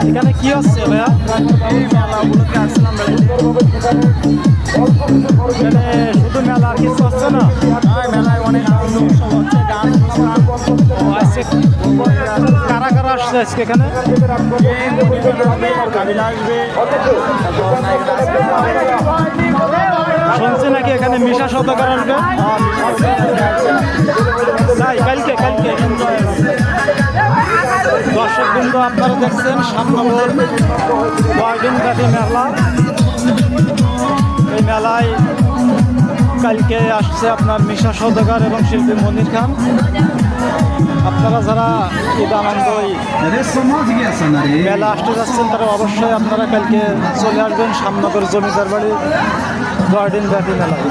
এখানে কি হচ্ছে ভাইয়া? শুধু মেলা আর কিছু হচ্ছে না? মেলায় অনেক হচ্ছে, গান কারা কারা আসছে আজকে এখানে? শুনছি নাকি এখানে মিশা সওদাগর আসবে। তাই কালকে দর্শক বিন্দু আপনারা দেখছেন 7 নম্বর 9 দিন ব্যাপী মেলা। এই মেলায় কালকে আসছে আপনার মিশা সওদাগর এবং শিল্পী মনির খান। আপনারা যারা ঈদ আনন্দ মেলা আসতে যাচ্ছেন তারা অবশ্যই আপনারা কালকে চলে আসবেন 7 নম্বর জমিদার বাড়ি 9 দিন ব্যাপী মেলায়।